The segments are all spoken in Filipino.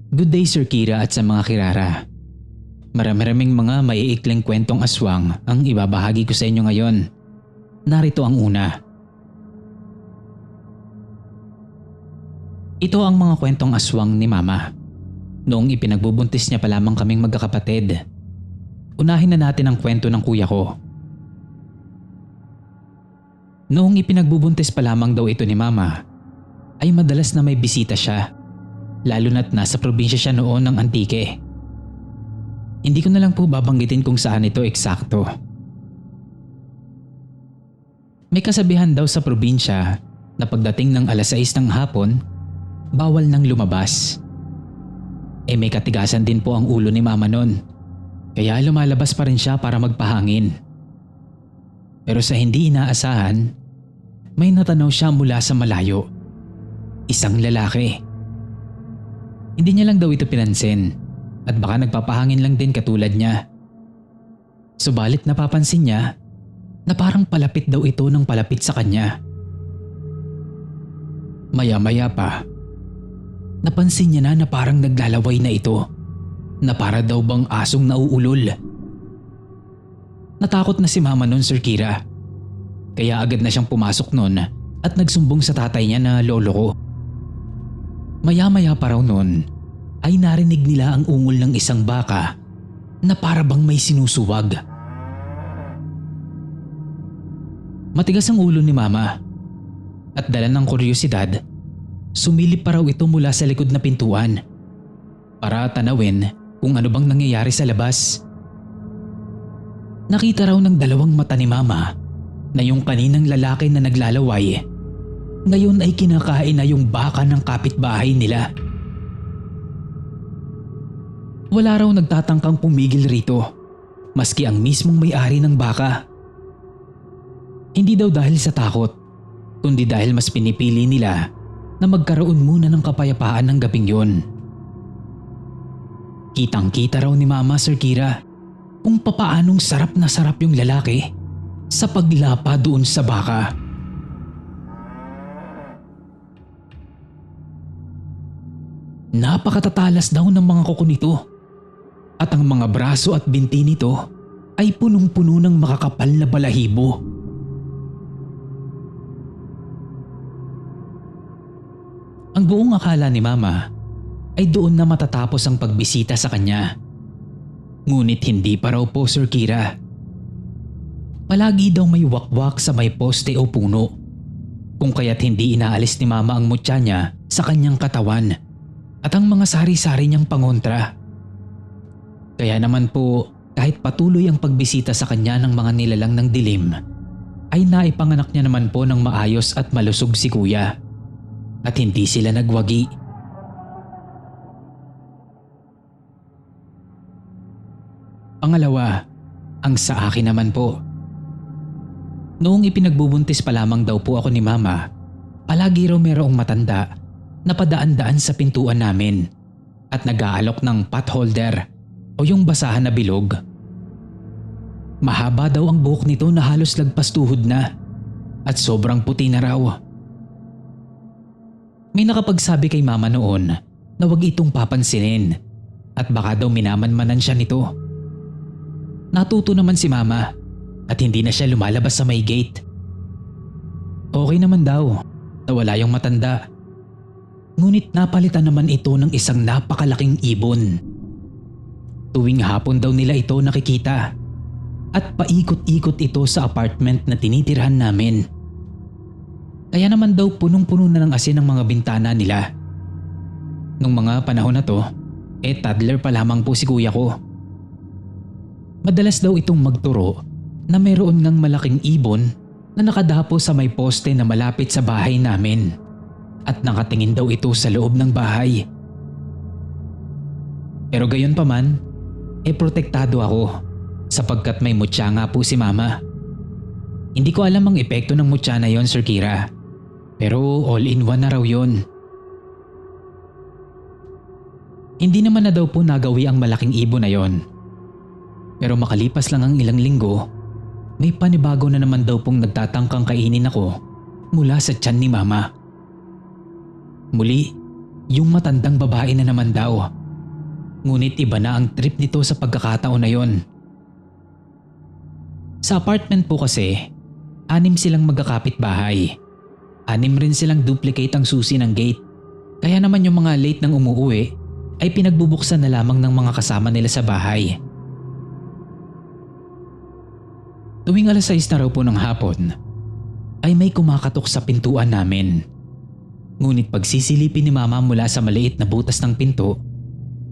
Good day Sir Kira at sa mga kirara. Marami-raming mga maiikling kwentong aswang ang ibabahagi ko sa inyo ngayon. Narito ang una. Ito ang mga kwentong aswang ni Mama. Noong ipinagbubuntis niya pa lamang kaming magkakapatid. Unahin na natin ang kwento ng kuya ko. Noong ipinagbubuntis pa lamang daw ito ni Mama, ay madalas na may bisita siya. Lalo na't nasa probinsya siya noon ng Antique. Hindi ko na lang po babanggitin kung saan ito eksakto. May kasabihan daw sa probinsya na pagdating ng alas 6 ng hapon, bawal nang lumabas. May katigasan din po ang ulo ni Mama noon, kaya lumalabas pa rin siya para magpahangin. Pero sa hindi inaasahan, may natanaw siya mula sa malayo. Isang lalaki. Hindi niya lang daw ito pinansin at baka nagpapahangin lang din katulad niya. Subalit napapansin niya na parang palapit daw ito ng palapit sa kanya. Maya-maya pa, napansin niya na parang naglalaway na ito, na para daw bang asong nauulol. Natakot na si Mama noon, Sir Kira. Kaya agad na siyang pumasok noon at nagsumbong sa tatay niya na lolo ko. Maya-maya pa raw noon ay narinig nila ang ungol ng isang baka na para bang may sinusuwag. Matigas ang ulo ni Mama at dala ng kuryosidad, sumilip pa raw ito mula sa likod na pintuan para tanawin kung ano bang nangyayari sa labas. Nakita raw ng dalawang mata ni Mama na yung kaninang lalaki na naglalaway ngayon ay kinakain na yung baka ng kapitbahay nila. Wala raw nagtatangkang pumigil rito, maski ang mismong may-ari ng baka. Hindi daw dahil sa takot, kundi dahil mas pinipili nila na magkaroon muna ng kapayapaan ng gabing yun. Kitang-kita raw ni Mama, Sir Kira, kung papaanong sarap na sarap yung lalaki sa paglapa doon sa baka. Napakatatalas daw ng mga kuko nito at ang mga braso at binti nito ay punong-puno ng makakapal na balahibo. Ang buong akala ni Mama ay doon na matatapos ang pagbisita sa kanya. Ngunit hindi pa raw po, Sir Kira. Palagi daw may wakwak sa may poste o puno, kung kaya't hindi inaalis ni Mama ang mutya niya sa kanyang katawan at ang mga sari-sari niyang pangontra. Kaya naman po, kahit patuloy ang pagbisita sa kanya ng mga nilalang ng dilim, ay naipanganak niya naman po ng maayos at malusog si Kuya at hindi sila nagwagi. Pangalawa, ang sa akin naman po. Noong ipinagbubuntis pa lamang daw po ako ni Mama, palagi raw mayroong matanda na padaan-daan sa pintuan namin at nag-aalok ng potholder o yung basahan na bilog. Mahaba daw ang buhok nito na halos lagpas tuhod na at sobrang puti na raw. May nakapagsabi kay Mama noon na wag itong papansinin at baka daw minamanmanan siya nito. Natuto naman si Mama at hindi na siya lumalabas sa may gate. Okay naman daw na wala yung matanda. Ngunit napalitan naman ito ng isang napakalaking ibon. Tuwing hapon daw nila ito nakikita at paikot-ikot ito sa apartment na tinitirhan namin. Kaya naman daw punong-puno na ng asin ang mga bintana nila. Nung mga panahon na to, toddler pa lamang po si Kuya ko. Madalas daw itong magturo na mayroon ngang malaking ibon na nakadapo sa may poste na malapit sa bahay namin. At nakatingin daw ito sa loob ng bahay. Pero gayon pa man, protektado ako sapagkat may mutya nga po si Mama. Hindi ko alam ang epekto ng mutya na yon, Sir Kira. Pero all-in-one na raw yon. Hindi naman na daw po nagawi ang malaking ibon na yon. Pero makalipas lang ang ilang linggo, may panibago na naman daw pong nagtatangkang kainin ako mula sa tiyan ni Mama. Muli, yung matandang babae na naman daw Ngunit iba na ang trip nito sa pagkakataon na yon. Sa apartment po kasi, 6 silang magkakapit-bahay. 6 rin silang duplicate ang susi ng gate. Kaya naman yung mga late nang umuuwi ay pinagbubuksan na lamang ng mga kasama nila sa bahay. Tuwing 6:00 na raw po ng hapon, ay may kumakatok sa pintuan namin. Ngunit pag sisilipin ni Mama mula sa maliit na butas ng pinto,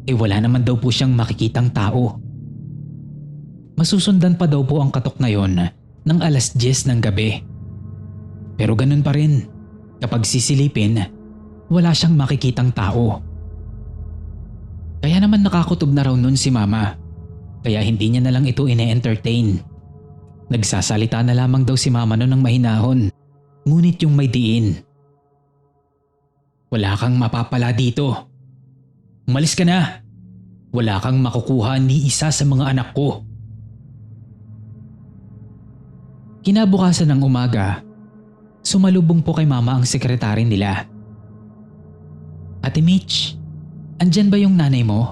wala naman daw po siyang makikitang tao. Masusundan pa daw po ang katok na yon ng 10:00 ng gabi. Pero ganun pa rin, kapag sisilipin, wala siyang makikitang tao. Kaya naman nakakutob na raw nun si Mama, kaya hindi niya na lang ito ine-entertain. Nagsasalita na lamang daw si Mama nun ng mahinahon, ngunit yung may diin. Wala kang mapapala dito. Umalis ka na. Wala kang makukuha ni isa sa mga anak ko. Kinabukasan ng umaga, sumalubong po kay Mama ang sekretary nila. Ate Mitch, andyan ba yung nanay mo?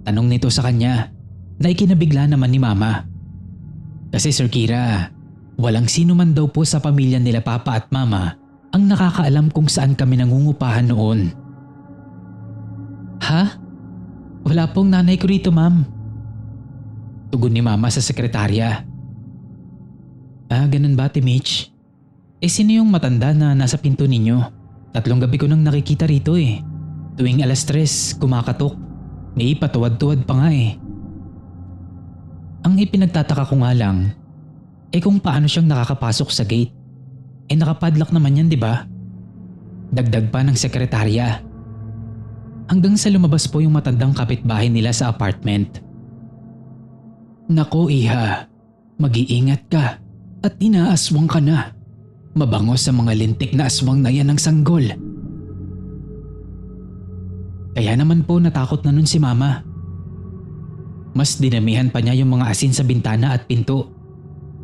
Tanong nito sa kanya na ikinabigla naman ni Mama. Kasi Sir Kira, walang sino man daw po sa pamilya nila Papa at Mama ang nakakaalam kung saan kami nangungupahan noon. Ha? Wala pong nanay ko rito, ma'am. Tugon ni Mama sa sekretarya. Ganun ba, Ate Mitch? Sino yung matanda na nasa pinto ninyo? 3 gabi ko nang nakikita rito eh. Tuwing 3:00, kumakatok. May patuwad-tuwad pa nga eh. Ang ipinagtataka ko nga lang, kung paano siyang nakakapasok sa gate. Nakapadlock naman yan, di ba? Dagdag pa ng sekretarya. Hanggang sa lumabas po yung matandang kapitbahay nila sa apartment. Nako Iha, mag-iingat ka at inaaswang ka na. Mabango sa mga lintik na aswang na yan ng sanggol. Kaya naman po natakot na nun si Mama. Mas dinamihan pa niya yung mga asin sa bintana at pinto.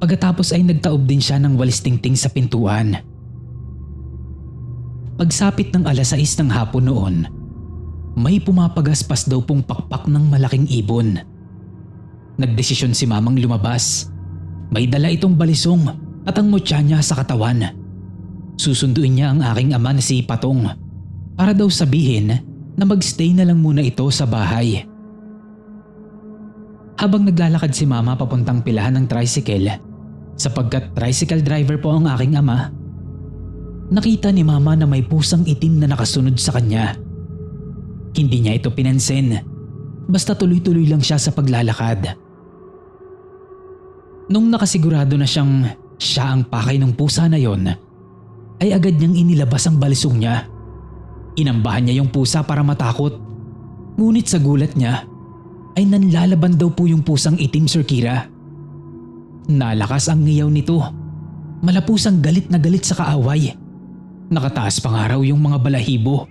Pagkatapos ay nagtaob din siya ng walis tingting sa pintuan. Pagsapit ng 6:00 ng hapon noon, may pumapagaspas daw pong pakpak ng malaking ibon. Nagdesisyon si Mamang lumabas. May dala itong balisong at ang mutya niya sa katawan. Susunduin niya ang aking ama na si Patong para daw sabihin na magstay na lang muna ito sa bahay. Habang naglalakad si Mama papuntang pilahan ng tricycle, sapagkat tricycle driver po ang aking ama, nakita ni Mama na may pusang itim na nakasunod sa kanya. Hindi niya ito pinansin, basta tuloy-tuloy lang siya sa paglalakad. Nung nakasigurado na siya ang pakay ng pusa na yon, ay agad niyang inilabas ang balisong niya. Inambahan niya yung pusa para matakot, ngunit sa gulat niya, ay nanlalaban daw po yung pusang itim, Sir Kira. Nalakas ang ngiyaw nito. Malapusang galit na galit sa kaaway. Nakataas pa nga raw yung mga balahibo.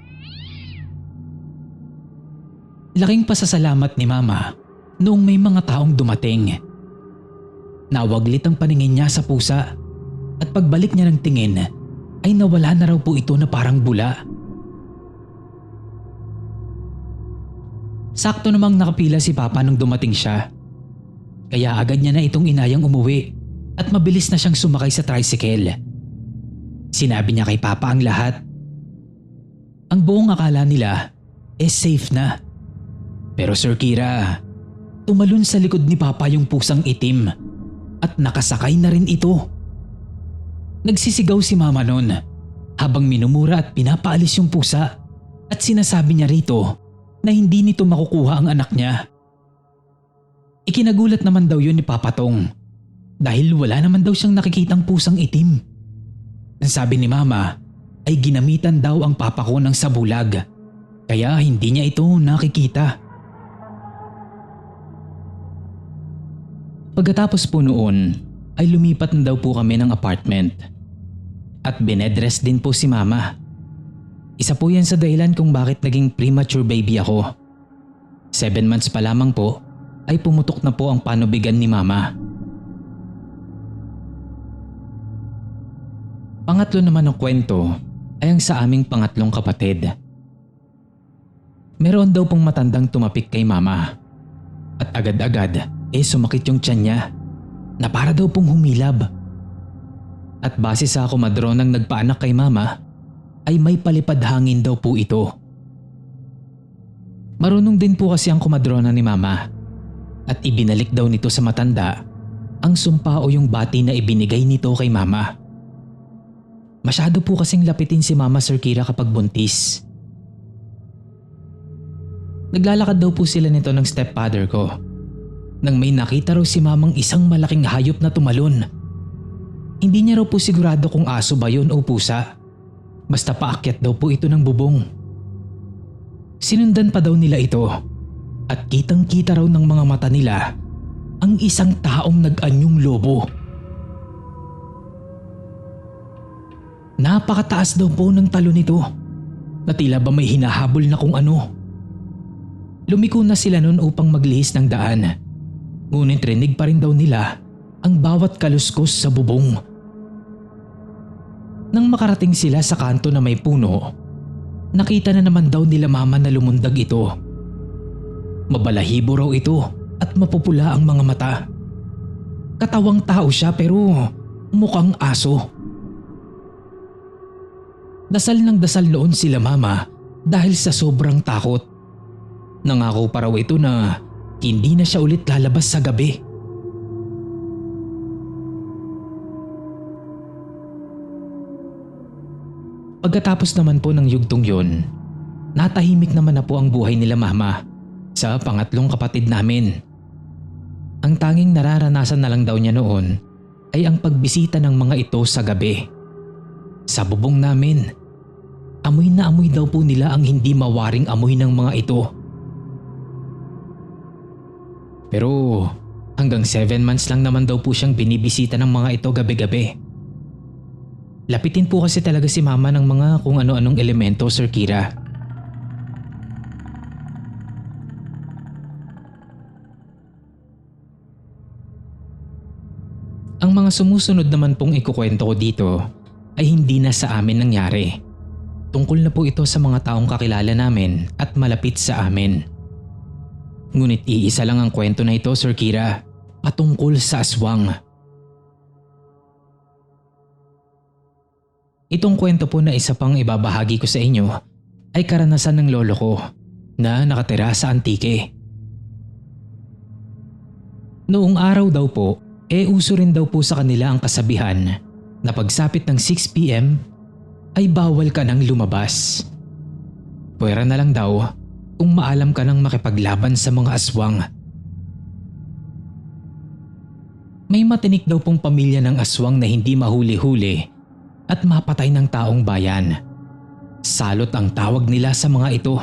Laking pasasalamat ni Mama noong may mga taong dumating. Nawaglit ang paningin niya sa pusa at pagbalik niya ng tingin ay nawala na raw po ito na parang bula. Sakto namang nakapila si Papa nung dumating siya. Kaya agad niya na itong inayang umuwi at mabilis na siyang sumakay sa tricycle. Sinabi niya kay Papa ang lahat. Ang buong akala nila safe na. Pero Sir Kira, tumalon sa likod ni Papa yung pusang itim at nakasakay na rin ito. Nagsisigaw si Mama noon habang minumura at pinapaalis yung pusa at sinasabi niya rito na hindi nito makukuha ang anak niya. Ikinagulat naman daw yun ni Papa Tong dahil wala naman daw siyang nakikitang pusang itim. Ang sabi ni Mama ay ginamitan daw ang papa ko ng sabulag kaya hindi niya ito nakikita. Pagkatapos po noon ay lumipat na daw po kami ng apartment at binedress din po si Mama. Isa po yan sa dahilan kung bakit naging premature baby ako. 7 months pa lamang po ay pumutok na po ang panubigan ni Mama. Pangatlo naman ng kwento ay ang sa aming pangatlong kapatid. Meron daw pong matandang tumapik kay mama. At agad-agad sumakit yung tiyan niya na para daw pong humilab. At base sa komadronang nagpaanak kay mama ay may palipad hangin daw po ito. Marunong din po kasi ang komadrona ni mama at ibinalik daw nito sa matanda ang sumpa o yung bati na ibinigay nito kay mama. Masyado po kasing lapitin si Mama Sir Kira kapag buntis. Naglalakad daw po sila nito ng stepfather ko nang may nakita raw si mamang isang malaking hayop na tumalon. Hindi niya raw po sigurado kung aso ba yun o pusa. Basta paakyat daw po ito ng bubong. Sinundan pa daw nila ito at kitang-kita raw ng mga mata nila ang isang taong nag-anyong lobo. Napakataas daw po ng talon nito na tila ba may hinahabol na kung ano. Lumiko na sila noon upang maglihis ng daan. Ngunit rinig pa rin daw nila ang bawat kaluskos sa bubong. Nang makarating sila sa kanto na may puno, nakita na naman daw nila mama na lumundag ito. Mabalahibo raw ito at mapupula ang mga mata. Katawang tao siya pero mukhang aso. Dasal ng dasal noon sila mama dahil sa sobrang takot. Nangako pa raw ito na hindi na siya ulit lalabas sa gabi. Pagkatapos naman po ng yugtong yun, natahimik naman na po ang buhay nila mama sa pangatlong kapatid namin. Ang tanging nararanasan na lang daw niya noon ay ang pagbisita ng mga ito sa gabi. Sa bubong namin, amoy na amoy daw po nila ang hindi mawaring amoy ng mga ito. Pero hanggang 7 months lang naman daw po siyang binibisita ng mga ito gabi-gabi. Lapitin po kasi talaga si mama ng mga kung ano-anong elemento, Sir Kira. Ang mga sumusunod naman pong ikukwento ko dito ay hindi na sa amin nangyari. Tungkol na po ito sa mga taong kakilala namin at malapit sa amin. Ngunit iisa lang ang kwento na ito, Sir Kira, patungkol sa aswang. Itong kwento po na isa pang ibabahagi ko sa inyo ay karanasan ng lolo ko na nakatira sa Antique. Noong araw daw po, uso rin daw po sa kanila ang kasabihan na pagsapit ng 6 PM ay bawal ka nang lumabas. Pwera na lang daw kung maalam ka nang makipaglaban sa mga aswang. May matinik daw pong pamilya ng aswang na hindi mahuli-huli at mapatay ng taong bayan. Salot ang tawag nila sa mga ito.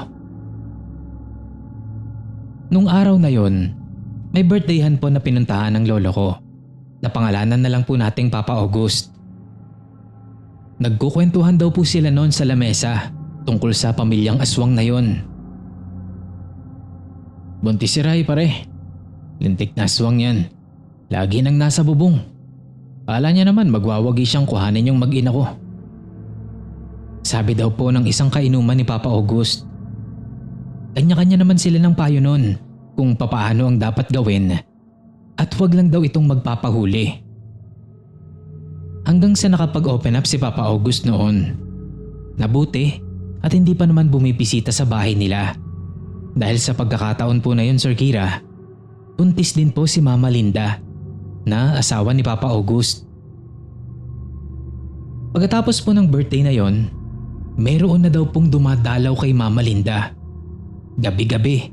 Nung araw na yon, may birthdayhan po na pinuntahan ng lolo ko. Napangalanan na lang po nating Papa August. Nagkukwentuhan daw po sila noon sa lamesa tungkol sa pamilyang aswang na yon. Buntis si Ray pare. Lintik na aswang yan. Lagi nang nasa bubong. Kala niya naman magwawagi siyang kuhanin yung mag-ina ko. Sabi daw po ng isang kainuman ni Papa August. Kanya-kanya naman sila ng payo noon kung papaano ang dapat gawin at huwag lang daw itong magpapahuli. Hanggang sa nakapag-open up si Papa August noon. Nabuti at hindi pa naman bumibisita sa bahay nila. Dahil sa pagkakataon po na yun, Sir Kira, buntis din po si Mama Linda na asawa ni Papa August. Pagkatapos po ng birthday na yon, mayroon na daw pong dumadalaw kay Mama Linda. Gabi-gabi.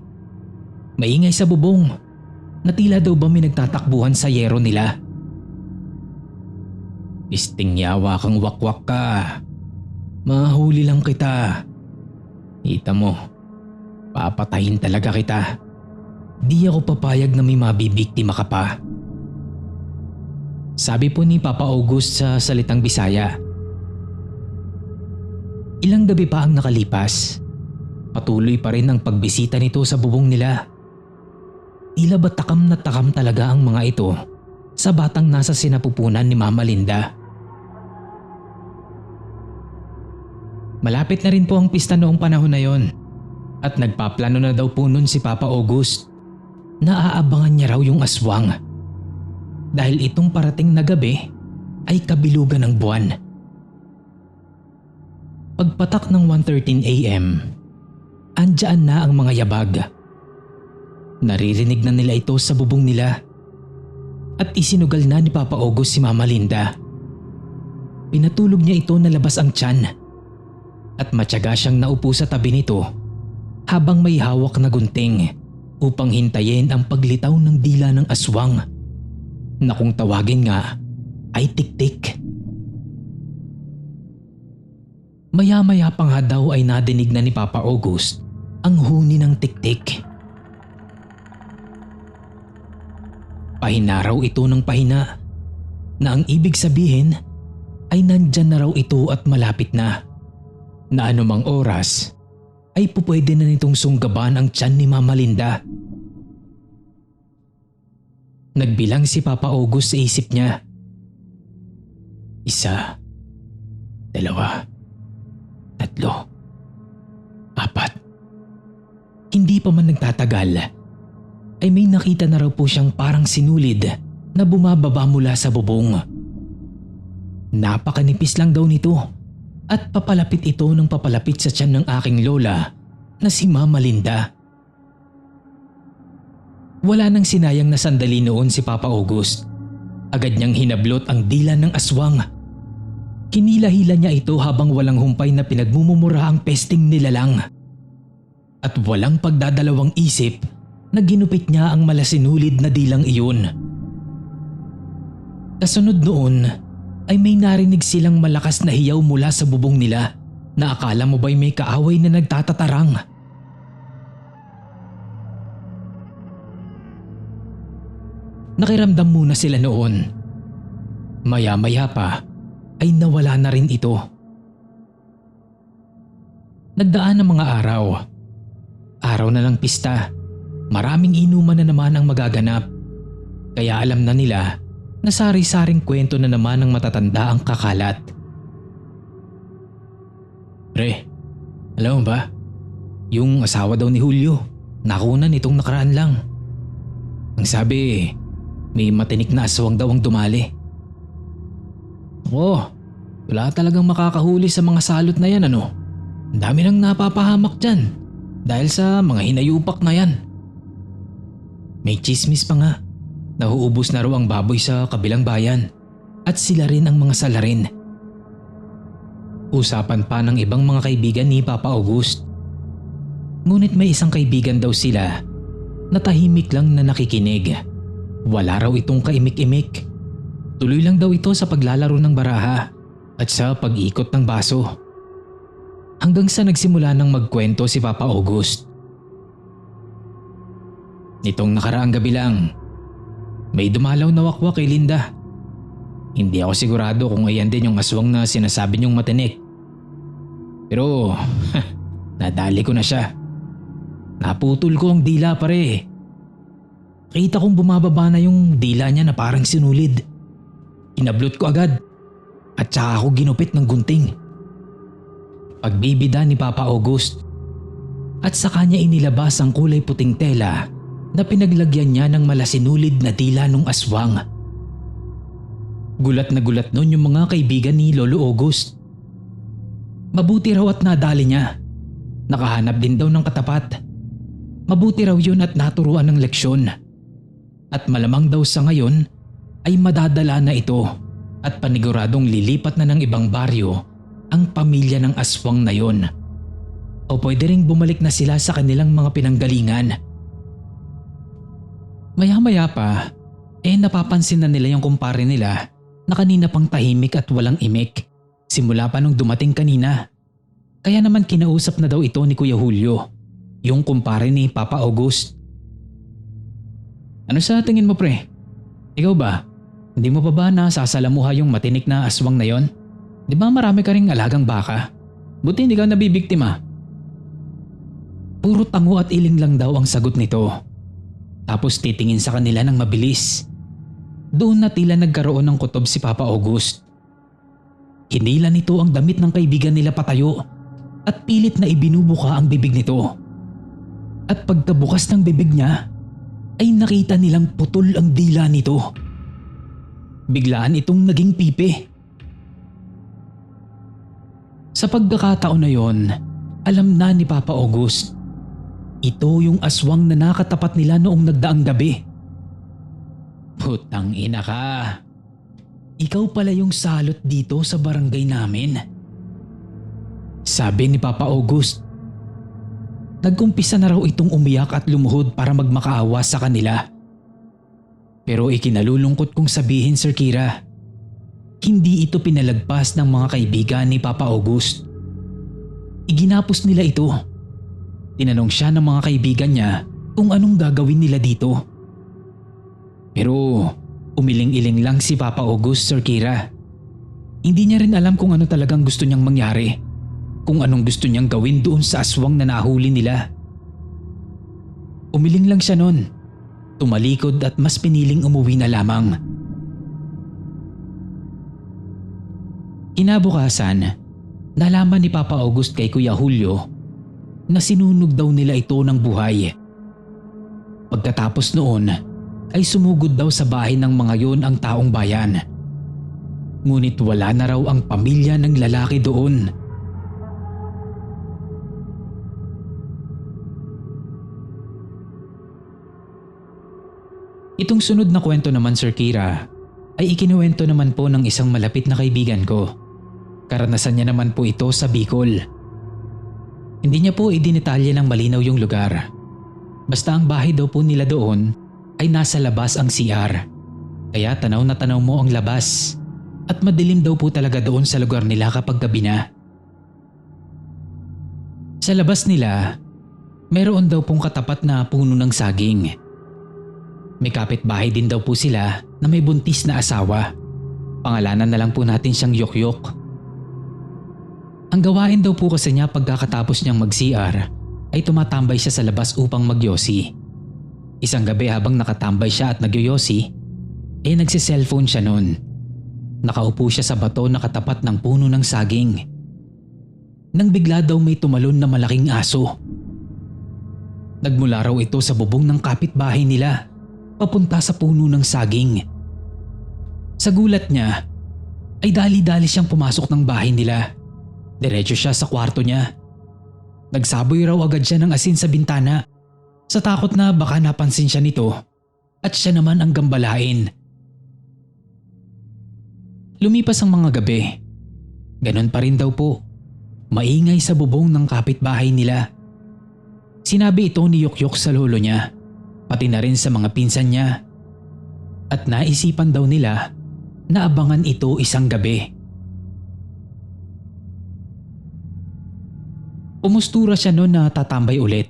Maingay sa bubong na tila daw ba may nagtatakbuhan sa yero nila. Isting yawa kang wakwak ka. Mahuli lang kita. Kita mo, papatayin talaga kita. Di ako papayag na may mabibiktima ka pa. Sabi po ni Papa August sa salitang Bisaya. Ilang gabi pa ang nakalipas. Patuloy pa rin ang pagbisita nito sa bubong nila. Tila ba takam na takam talaga ang mga ito sa batang nasa sinapupunan ni Mama Linda. Malapit na rin po ang pista noong panahon na yon At nagpaplano na daw po nun si Papa August na aabangan niya raw yung aswang. Dahil itong parating na gabi ay kabilugan ng buwan. Pagpatak ng 1:13 AM, andyan na ang mga yabag. Naririnig na nila ito sa bubong nila at isinugal na ni Papa August si Mama Linda. Pinatulog niya ito na labas ang tiyan at matyaga siyang naupo sa tabi nito habang may hawak na gunting upang hintayin ang paglitaw ng dila ng aswang na kung tawagin nga ay tik-tik. Maya-maya pa nga daw ay nadinig na ni Papa August ang huni ng tik-tik. Pahina raw ito ng pahina na ang ibig sabihin ay nandyan na raw ito at malapit na anumang oras ay pupwede na nitong sunggaban ang tiyan ni Mama Linda. Nagbilang si Papa August sa isip niya. 1, 2, 3, 4. Hindi pa man nagtatagal ay may nakita na raw po siyang parang sinulid na bumababa mula sa bubong. Napakanipis lang daw nito at papalapit ito ng papalapit sa tiyan ng aking lola na si Mama Linda. Wala nang sinayang na sandali noon si Papa August. Agad niyang hinablot ang dila ng aswang. Kinila-hila niya ito habang walang humpay na pinagmumura ang pesting nilalang. At walang pagdadalawang isip na ginupit niya ang malasinulid na dilang iyon. Kasunod noon ay may narinig silang malakas na hiyaw mula sa bubong nila na akala mo ba'y may kaaway na nagtatatarang. Nakiramdam muna sila noon. Maya-maya pa ay nawala na rin ito. Nagdaan ang mga araw. Araw na ng pista. Maraming inuman na naman ang magaganap. Kaya alam na nila na sari-saring kwento na naman ng matatanda ang kakalat. Pre, alam mo ba? Yung asawa daw ni Julio, nakunan itong nakaraan lang. Ang sabi, may matinik na aswang daw ang dumali. Oo, wala talagang makakahuli sa mga salot na yan ano. Ang dami nang napapahamak dyan dahil sa mga hinayupak na yan. May chismis pa nga. Nahuubos na raw ang baboy sa kabilang bayan at sila rin ang mga salarin. Usapan pa ng ibang mga kaibigan ni Papa August. Ngunit may isang kaibigan daw sila na tahimik lang na nakikinig. Wala raw itong kaimik-imik. Tuloy lang daw ito sa paglalaro ng baraha at sa pag-ikot ng baso. Hanggang sa nagsimula ng magkwento si Papa August. Nitong nakaraang gabi lang, may dumalaw na wakwak kay Linda. Hindi ako sigurado kung ayan din yung aswang na sinasabi niyong matinik. Pero nadali ko na siya. Naputol ko ang dila pare. Kita kong bumababa na yung dila niya na parang sinulid. Inablot ko agad at saka ako ginupit ng gunting. Pagbibida ni Papa August at sa kanya inilabas ang kulay puting tela na pinaglagyan niya ng malasinulid na dila ng aswang. Gulat na gulat noon yung mga kaibigan ni Lolo August. Mabuti raw at nadali niya. Nakahanap din daw ng katapat. Mabuti raw yun at naturuan ng leksyon. At malamang daw sa ngayon ay madadala na ito at paniguradong lilipat na ng ibang baryo ang pamilya ng aswang na yon. O pwede ring bumalik na sila sa kanilang mga pinanggalingan. Maya-maya pa, napapansin na nila yung kumpare nila na kanina pang tahimik at walang imik simula pa nung dumating kanina. Kaya naman kinausap na daw ito ni Kuya Julio, yung kumpare ni Papa August. Ano sa tingin mo pre? Ikaw ba? Hindi mo pa ba nasasalamuha yung matinik na aswang na yon? Di ba marami ka ring alagang baka? Buti hindi ka nabibiktima. Puro tango at iling lang daw ang sagot nito. Tapos titingin sa kanila ng mabilis. Doon na tila nagkaroon ng kutob si Papa August. Hinila nito ang damit ng kaibigan nila patayo at pilit na ibinubuka ang bibig nito. At pagkabukas ng bibig niya ay nakita nilang putol ang dila nito. Biglaan itong naging pipi. Sa pagkakataon na yon, alam na ni Papa August. Ito yung aswang na nakatapat nila noong nagdaang gabi. Putang ina ka. Ikaw pala yung salot dito sa barangay namin. Sabi ni Papa August. Nagkumpisa na raw itong umiyak at lumuhod para magmakaawa sa kanila. Pero ikinalulungkot kong sabihin, Sir Kira, hindi ito pinalagpas ng mga kaibigan ni Papa August. Iginapos nila ito. Tinanong siya ng mga kaibigan niya kung anong gagawin nila dito. Pero umiling-iling lang si Papa August, Sir Kira. Hindi niya rin alam kung ano talagang gusto niyang mangyari. Kung anong gusto niyang gawin doon sa aswang na nahuli nila. Umiling lang siya noon. Tumalikod at mas piniling umuwi na lamang. Kinabukasan, nalaman ni Papa August kay Kuya Julio na sinunog daw nila ito ng buhay. Pagkatapos noon ay sumugod daw sa bahay ng mga yon ang taong bayan. Ngunit wala na raw ang pamilya ng lalaki doon. Itong sunod na kwento naman, Sir Kira, ay ikinuwento naman po ng isang malapit na kaibigan ko. Karanasan niya naman po ito sa Bicol. Hindi niya po idinetalye ng malinaw yung lugar. Basta ang bahay daw po nila doon ay nasa labas ang CR. Kaya tanaw na tanaw mo ang labas. At madilim daw po talaga doon sa lugar nila kapag gabi na. Sa labas nila, meron daw pong katapat na puno ng saging. May kapitbahay din daw po sila na may buntis na asawa. Pangalanan na lang po natin siyang Yokyok. Ang gawain daw po kasi niya pagkakatapos niyang mag-CR ay tumatambay siya sa labas upang magyosi. Isang gabi habang nakatambay siya at nagyoyosi, nagsiselfone siya noon. Nakaupo siya sa bato na katapat ng puno ng saging. Nang bigla daw may tumalon na malaking aso. Nagmula raw ito sa bubong ng kapitbahay nila, papunta sa puno ng saging. Sa gulat niya, ay dali-dali siyang pumasok ng bahay nila. Diretso siya sa kwarto niya. Nagsaboy raw agad siya ng asin sa bintana, sa takot na baka napansin siya nito at siya naman ang gambalain. Lumipas ang mga gabi. Ganon pa rin daw po. Maingay sa bubong ng kapitbahay nila. Sinabi ito ni Yokyok sa lolo niya, pati na rin sa mga pinsan niya. At naisipan daw nila na abangan ito isang gabi. Umustura siya noon na tatambay ulit.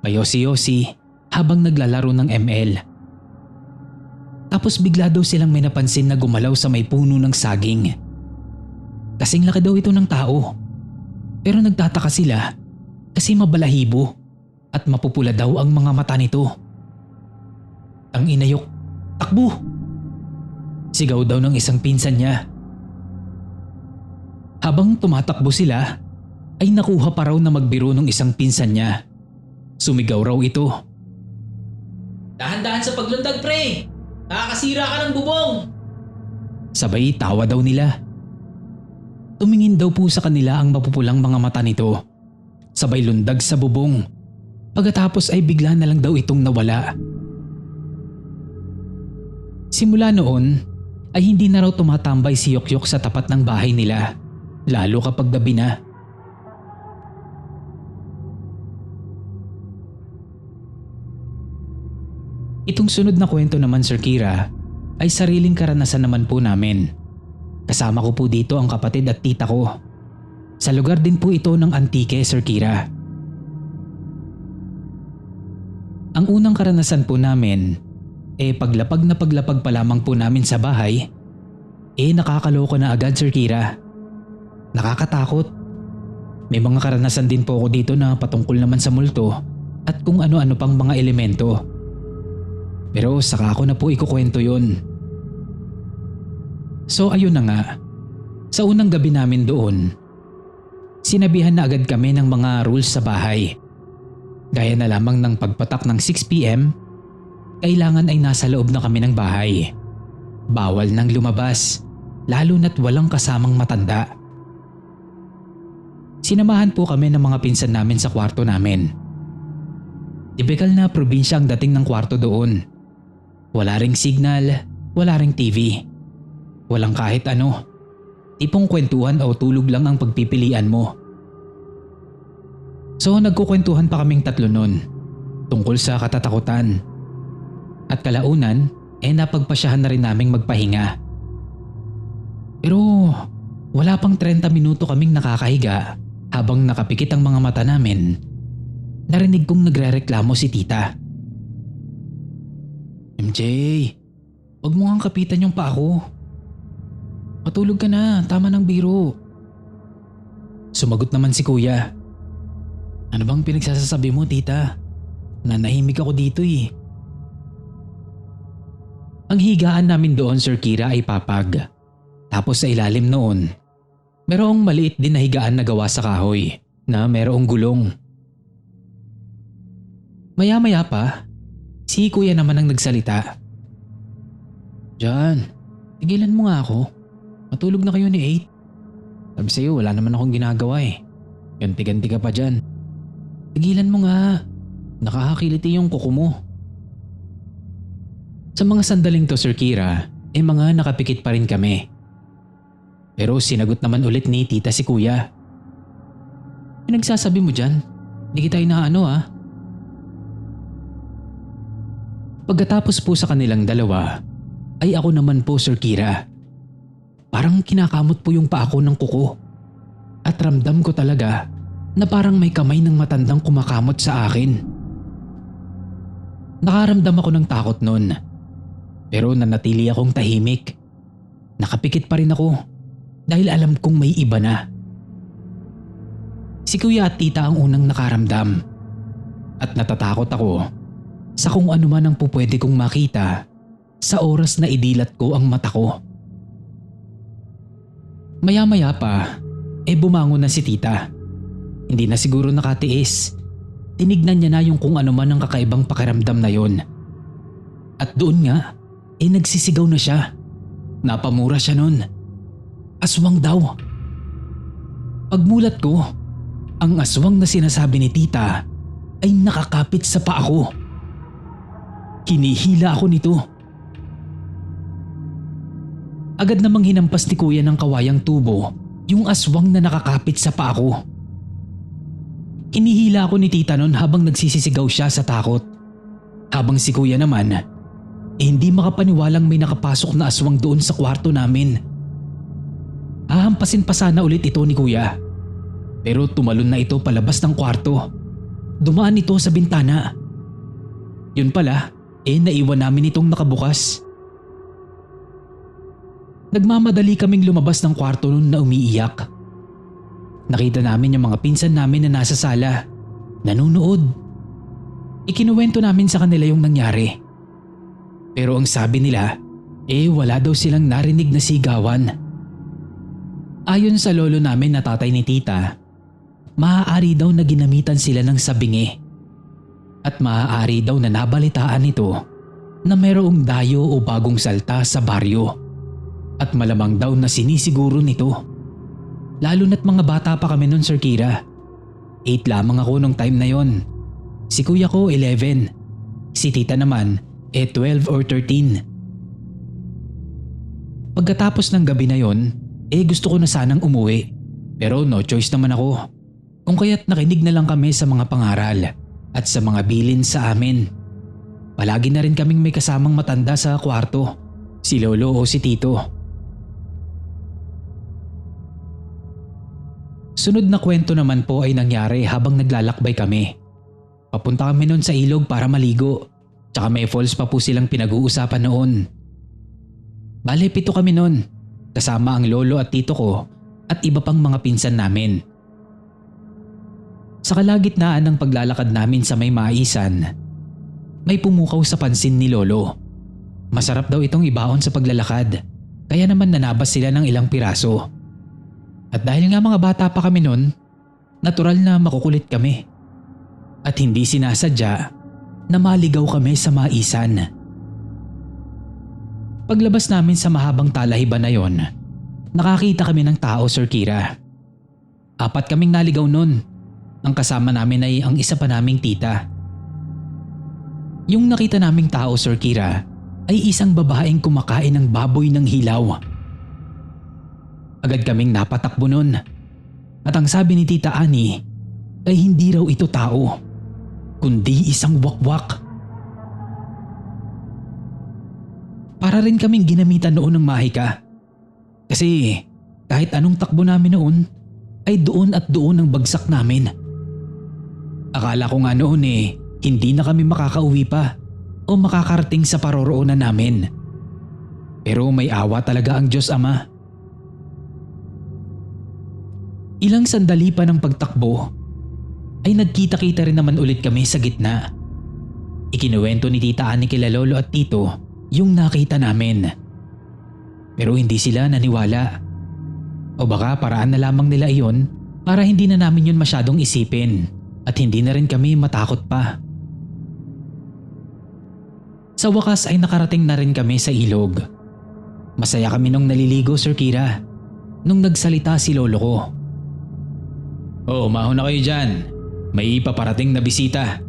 Mayosi-yosi habang naglalaro ng ML. Tapos bigla daw silang may napansin na gumalaw sa may puno ng saging. Kasing laki daw ito ng tao. Pero nagtataka sila kasi mabalahibo at mapupula daw ang mga mata nito. Ang inayok, takbo! Sigaw daw ng isang pinsan niya. Habang tumatakbo sila, ay nakuha pa raw na magbiro ng isang pinsan niya. Sumigaw raw ito. Dahan-dahan sa paglundag, pre! Nakakasira ka ng bubong! Sabay tawa daw nila. Tumingin daw po sa kanila ang mapupulang mga mata nito. Sabay lundag sa bubong. Pagkatapos ay bigla na lang daw itong nawala. Simula noon ay hindi na raw tumatambay si Yokyok sa tapat ng bahay nila, lalo kapag gabi na. Itong sunod na kwento naman, Sir Kira, ay sariling karanasan naman po namin. Kasama ko po dito ang kapatid at tita ko. Sa lugar din po ito ng Antique, Sir Kira. Ang unang karanasan po namin, paglapag na paglapag pa lamang po namin sa bahay, nakakaloko na agad, Sir Kira. Nakakatakot. May mga karanasan din po ako dito na patungkol naman sa multo at kung ano-ano pang mga elemento. Pero saka ako na po ikukwento yun. So ayun na nga, sa unang gabi namin doon, sinabihan na agad kami ng mga rules sa bahay. Gaya na lamang ng pagpatak ng 6 p.m, kailangan ay nasa loob na kami ng bahay. Bawal nang lumabas, lalo na't walang kasamang matanda. Sinamahan po kami ng mga pinsan namin sa kwarto namin. Tipikal na probinsya ang dating ng kwarto doon. Wala ring signal, wala ring TV. Walang kahit ano. Tipong kwentuhan o tulog lang ang pagpipilian mo. So nagkukwentuhan pa kaming tatlo nun tungkol sa katatakutan. At kalaunan napagpasyahan na rin naming magpahinga. Pero wala pang 30 minuto kaming nakakahiga habang nakapikit ang mga mata namin. Narinig kong nagrereklamo si tita. MJ, wag mo ngang kapitan yung pa ako. Matulog ka na, tama ng biro. Sumagot naman si kuya. Ano bang pinagsasasabi mo, tita? Nanahimik ako dito eh. Ang higaan namin doon, Sir Kira, ay papag. Tapos sa ilalim noon, merong maliit din na higaan na gawa sa kahoy na merong gulong. Maya-maya pa, si kuya naman ang nagsalita. Diyan, tigilan mo nga ako. Matulog na kayo ni 8. Sabi sa'yo, wala naman akong ginagawa eh. Ganti-ganti ka pa dyan. Tigilan mo nga. Nakakakiliti yung kuko mo. Sa mga sandaling to, Sir Kira, mga nakapikit pa rin kami. Pero sinagot naman ulit ni tita si kuya. Pinagsasabi mo dyan? Hindi kita inaano ah. Pagkatapos po sa kanilang dalawa, ay ako naman po, Sir Kira. Parang kinakamot po yung paa ko ng kuko. At ramdam ko talaga na parang may kamay ng matandang kumakamot sa akin. Nakaramdam ako ng takot noon. Pero nanatili akong tahimik. Nakapikit pa rin ako dahil alam kong may iba na. Si kuya at tita ang unang nakaramdam. At natatakot ako sa kung ano man ang pupwede kong makita sa oras na idilat ko ang mata ko. Maya-maya pa, bumangon na si tita. Hindi na siguro nakatiis. Tinignan niya na yung kung ano man ang kakaibang pakiramdam na yon. At doon nga, nagsisigaw na siya. Napamura siya nun. Aswang daw. Pagmulat ko, ang aswang na sinasabi ni tita ay nakakapit sa paa ko. Hinihila ako nito. Agad namang hinampas ni kuya ng kawayang tubo yung aswang na nakakapit sa paa ko. Hinihila ako ni tita nun habang nagsisisigaw siya sa takot. Habang si kuya naman, hindi makapaniwalang may nakapasok na aswang doon sa kwarto namin. Hahampasin pa sana ulit ito ni kuya. Pero tumalon na ito palabas ng kwarto. Dumaan ito sa bintana. Yun pala, naiwan namin itong nakabukas. Nagmamadali kaming lumabas ng kwarto noon na umiiyak. Nakita namin yung mga pinsan namin na nasa sala, nanunood. Ikinuwento namin sa kanila yung nangyari. Pero ang sabi nila, wala daw silang narinig na sigawan. Ayon sa lolo namin na tatay ni tita, maaari daw na ginamitan sila ng sabingi. At maaari daw na nabalitaan nito na mayroong dayo o bagong salta sa baryo. At malamang daw na sinisiguro nito. Lalo na't mga bata pa kami nun, Sir Kira. 8 lamang ako nung time na yon. Si kuya ko 11. Si tita naman 12 or 13. Pagkatapos ng gabi na yon, gusto ko na sanang umuwi. Pero no choice naman ako. Kung kaya't nakinig na lang kami sa mga pangaral at sa mga bilin sa amin. Palagi na rin kaming may kasamang matanda sa kwarto. Si lolo o si tito. Sunod na kwento naman po ay nangyari habang naglalakbay kami. Papunta kami noon sa ilog para maligo. Tsaka may falls pa po silang pinag-uusapan noon. Bale 7 kami noon. Kasama ang lolo at tito ko at iba pang mga pinsan namin. Sa kalagitnaan ng paglalakad namin sa may maisan, may pumukaw sa pansin ni lolo. Masarap daw itong ibaon sa paglalakad. Kaya naman nanabas sila ng ilang piraso. At dahil nga mga bata pa kami noon, natural na makukulit kami. at hindi sinasadya na maligaw kami sa maisan. Paglabas namin sa mahabang talahiban na yon, nakakita kami ng tao, Sir Kira. 4 kaming naligaw nun. Ang kasama namin ay ang isa pa naming tita. Yung nakita naming tao, Sir Kira, ay isang babaeng kumakain ng baboy ng hilaw. Agad kaming napatakbo nun. At ang sabi ni Tita Ani ay hindi raw ito tao, kundi isang wakwak. Para rin kaming ginamitan noon ng mahika. Kasi kahit anong takbo namin noon ay doon at doon ang bagsak namin. Akala ko nga noon hindi na kami makakauwi pa o makakarating sa paroroonan namin. Pero may awa talaga ang Diyos Ama. Ilang sandali pa ng pagtakbo ay nagkita-kita rin naman ulit kami sa gitna. Ikinuwento ni Tita Ani kila Lolo at Tito yung nakita namin. Pero hindi sila naniwala. O baka paraan na lamang nila iyon para hindi na namin yun masyadong isipin at hindi na rin kami matakot pa. Sa wakas ay nakarating na rin kami sa ilog. Masaya kami nung naliligo, Sir Kira, nung nagsalita si Lolo ko. Umahon na kayo dyan. May ipaparating na bisita.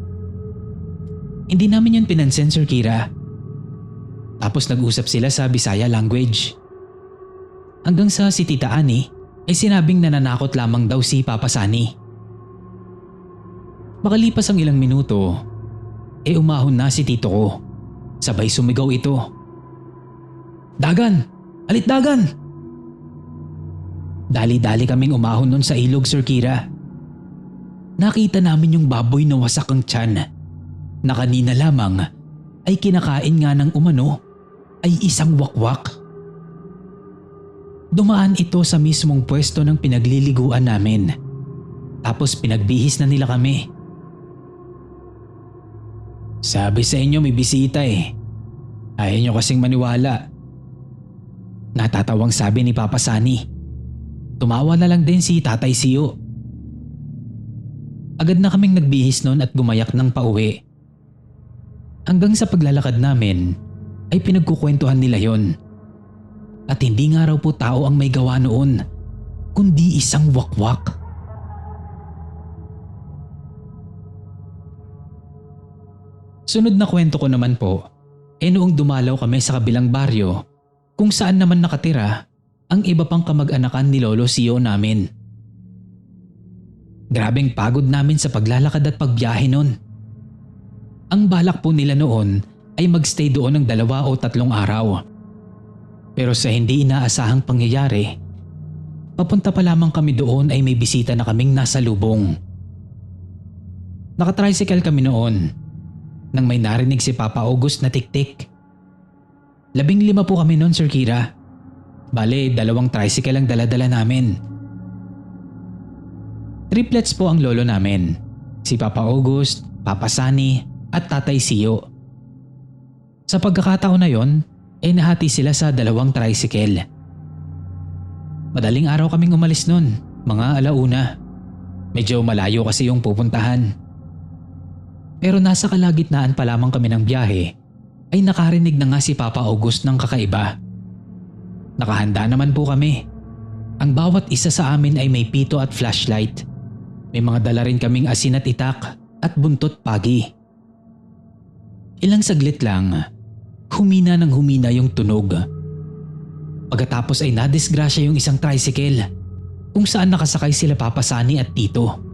Hindi namin yun pinansin, Sir Kira. Tapos nag-usap sila sa Bisaya language. Hanggang sa si Tita Ani ay sinabing nananakot lamang daw si Papa Sani. Makalipas ang ilang minuto, umahon na si Tito ko. Sabay sumigaw ito. Dagan! Alit dagan! Dali-dali kaming umahon nun sa ilog, Sir Kira. Nakita namin yung baboy na wasak ang tiyan na kanina lamang ay kinakain nga ng umano ay isang wakwak. Dumaan ito sa mismong pwesto ng pinagliliguan namin. Tapos pinagbihis na nila kami. Sabi sa inyo may bisita Ayaw nyo kasing maniwala. Natatawang sabi ni Papa Sani. Tumawa na lang din si Tatay Sio. Agad na kaming nagbihis noon at gumayak ng pauwi. Hanggang sa paglalakad namin ay pinagkukwentuhan nila yon. At hindi nga raw po tao ang may gawa noon, kundi isang wakwak. Sunod na kwento ko naman po noong dumalaw kami sa kabilang baryo kung saan naman nakatira ang iba pang kamag-anakan ni Lolo Sio namin. Grabeng pagod namin sa paglalakad at pagbiyahe noon. Ang balak po nila noon ay magstay doon ng 2 o 3 araw. Pero sa hindi inaasahang pangyayari, papunta pa lamang kami doon ay may bisita na kaming nasa lubong. Nakatricycle kami noon nang may narinig si Papa August na tik-tik. 15 po kami noon, Sir Kira. Bale, 2 tricycle ang dala-dala namin. Triplets po ang lolo namin. Si Papa August, Papa Sani at Tatay Sio. Sa pagkakataon na yon, nahati sila sa 2 tricycle. Madaling araw kaming umalis nun, mga 1:00. Medyo malayo kasi yung pupuntahan. Pero nasa kalagitnaan pa lamang kami ng biyahe ay nakarinig na nga si Papa August ng kakaiba. Nakahanda naman po kami. Ang bawat isa sa amin ay may pito at flashlight. May mga dala rin kaming asin at itak at buntot pagi. Ilang saglit lang, humina ng humina yung tunog. Pagkatapos ay nadisgrasya yung isang tricycle kung saan nakasakay sila Papa Sani at Tito.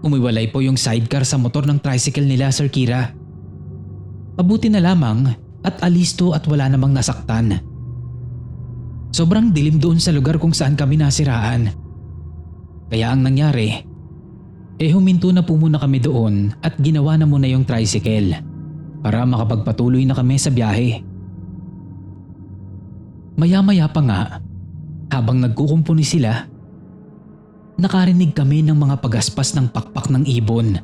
Umiwalay po yung sidecar sa motor ng tricycle nila, Sir Kira. Mabuti na lamang at alisto at wala namang nasaktan. Sobrang dilim doon sa lugar kung saan kami nasiraan. Kaya ang nangyari, huminto na po muna kami doon at ginawa na muna yung tricycle para makapagpatuloy na kami sa biyahe. Maya-maya pa nga, habang nagkukumpuni sila, nakarinig kami ng mga pagaspas ng pakpak ng ibon.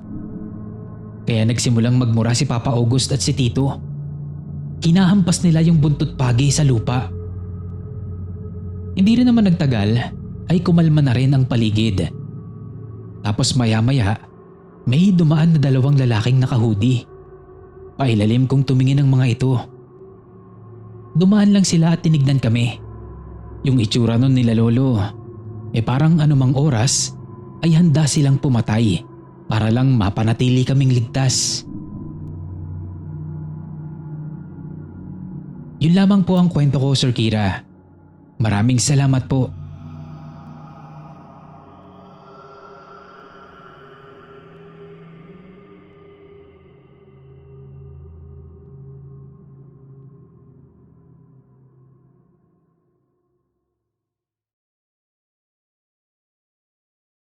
Kaya nagsimulang magmura si Papa August at si Tito. Kinahampas nila yung buntot pagi sa lupa. Hindi rin naman nagtagal ay kumalma na rin ang paligid. Tapos maya-maya May dumaan na dalawang lalaking naka-hoodie. Pailalim kong tumingin ang mga ito. Dumaan lang sila at tinignan kami. Yung itsura nun nila lolo, parang anumang oras ay handa silang pumatay para lang mapanatili kaming ligtas. Yun lamang po ang kwento ko, Sir Kira. Maraming salamat po.